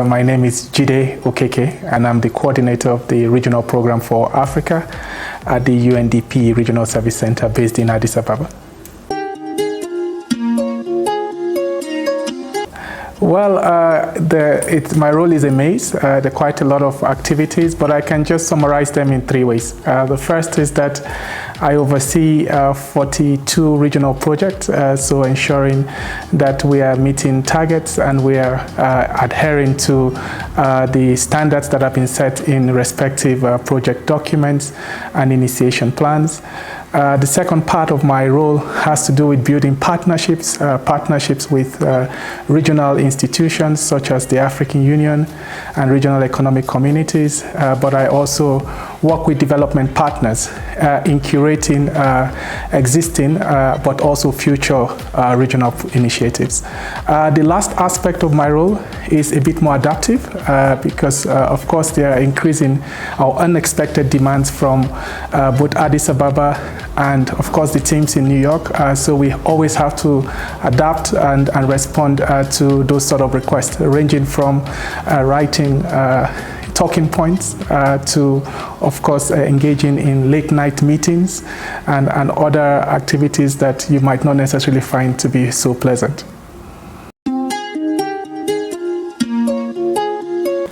My name is Jide Okeke, and I'm the coordinator of the regional program for Africa at the UNDP Regional Service Center based in Addis Ababa. Well, my role is a maze. There are quite a lot of activities, but I can just summarize them in three ways. The first is that I oversee 42 regional projects, so ensuring that we are meeting targets and we are adhering to the standards that have been set in respective project documents and initiation plans. The second part of my role has to do with building partnerships with regional institutions such as the African Union and regional economic communities, but I also work with development partners in curating existing but also future regional initiatives. The last aspect of my role is a bit more adaptive because of course there are increasing or unexpected demands from both Addis Ababa and of course the teams in New York, so we always have to adapt and respond to those sort of requests, ranging from writing talking points to, of course, engaging in late night meetings and other activities that you might not necessarily find to be so pleasant.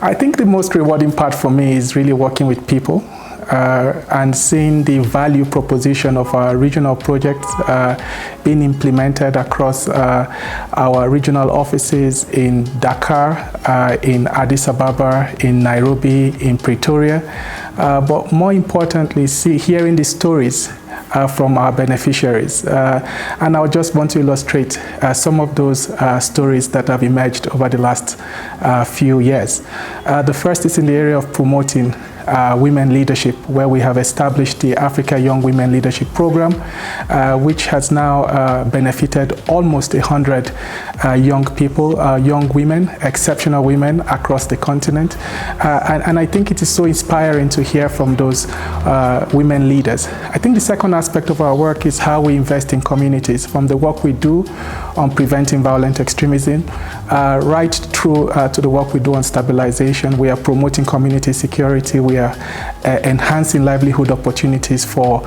I think the most rewarding part for me is really working with people and seeing the value proposition of our regional projects being implemented across our regional offices in Dakar, in Addis Ababa, in Nairobi, in Pretoria, but more importantly, hearing the stories from our beneficiaries. And I just want to illustrate some of those stories that have emerged over the last few years. The first is in the area of promoting women leadership, where we have established the Africa Young Women Leadership Program, which has now benefited almost 100 young people, young women, exceptional women across the continent. And I think it is so inspiring to hear from those women leaders. I think the second aspect of our work is how we invest in communities, from the work we do on preventing violent extremism, right through to the work we do on stabilization. We are promoting community security. We are enhancing livelihood opportunities for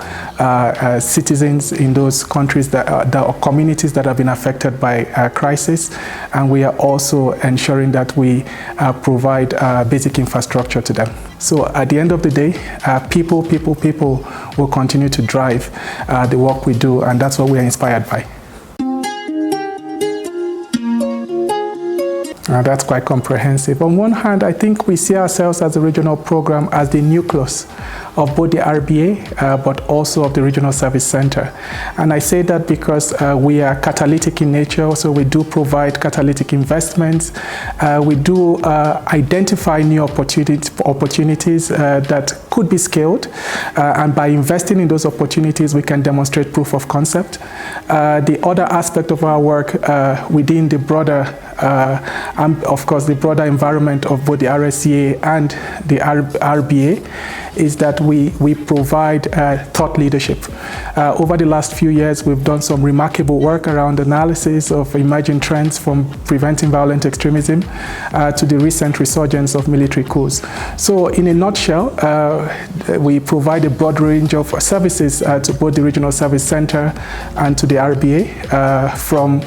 citizens in those countries or communities that have been affected by crisis. And we are also ensuring that we provide basic infrastructure to them. So at the end of the day, people will continue to drive the work we do, and that's what we are inspired by. That's quite comprehensive. On one hand, I think we see ourselves as a regional program as the nucleus of both the RBA, but also of the Regional Service Center. And I say that because we are catalytic in nature, so we do provide catalytic investments. We do identify new opportunities that could be scaled. And by investing in those opportunities, we can demonstrate proof of concept. The other aspect of our work within the broader of course, the broader environment of both the RSCA and the RBA is that we provide thought leadership. Over the last few years, we've done some remarkable work around analysis of emerging trends, from preventing violent extremism to the recent resurgence of military coups. So in a nutshell, we provide a broad range of services to both the Regional Service Center and to the RBA, from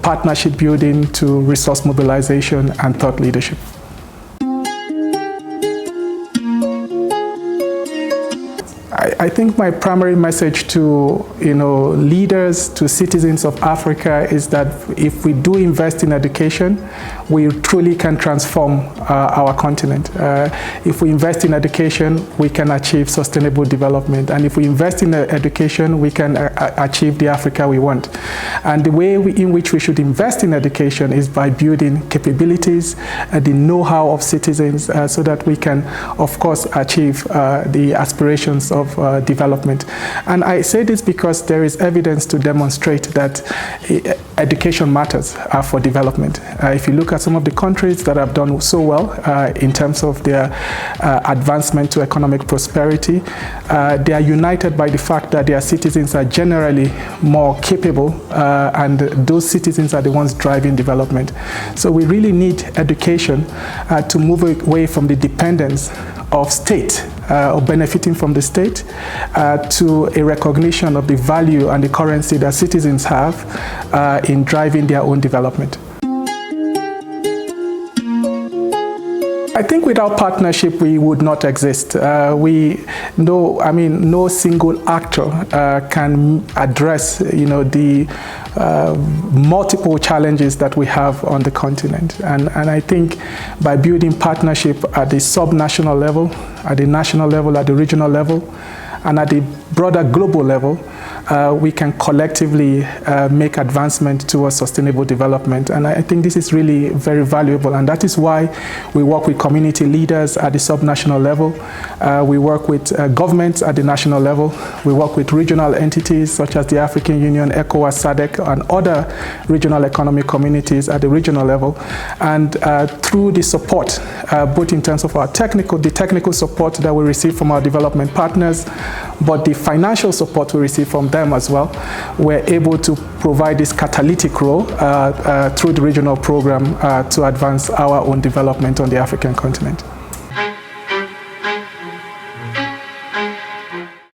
partnership building to resource mobilization and thought leadership. I think my primary message to leaders, to citizens of Africa, is that if we do invest in education, we truly can transform our continent. If we invest in education, we can achieve sustainable development. And if we invest in education, we can achieve the Africa we want. And the way in which we should invest in education is by building capabilities, the know-how of citizens, so that we can, of course, achieve the aspirations of development. And I say this because there is evidence to demonstrate that education matters for development. If you look at at some of the countries that have done so well in terms of their advancement to economic prosperity, they are united by the fact that their citizens are generally more capable, and those citizens are the ones driving development. So we really need education to move away from the dependence of state or benefiting from the state to a recognition of the value and the currency that citizens have in driving their own development. I think without partnership, we would not exist. No single actor can address, the multiple challenges that we have on the continent. And I think by building partnership at the subnational level, at the national level, at the regional level, and at the broader global level, we can collectively make advancement towards sustainable development. And I think this is really very valuable, and that is why we work with community leaders at the subnational level. We work with governments at the national level. We work with regional entities such as the African Union, ECOWAS, SADC, and other regional economic communities at the regional level. And through the support, both in terms of the technical support that we receive from our development partners, but the financial support we receive from them as well, we're able to provide this catalytic role through the regional program to advance our own development on the African continent.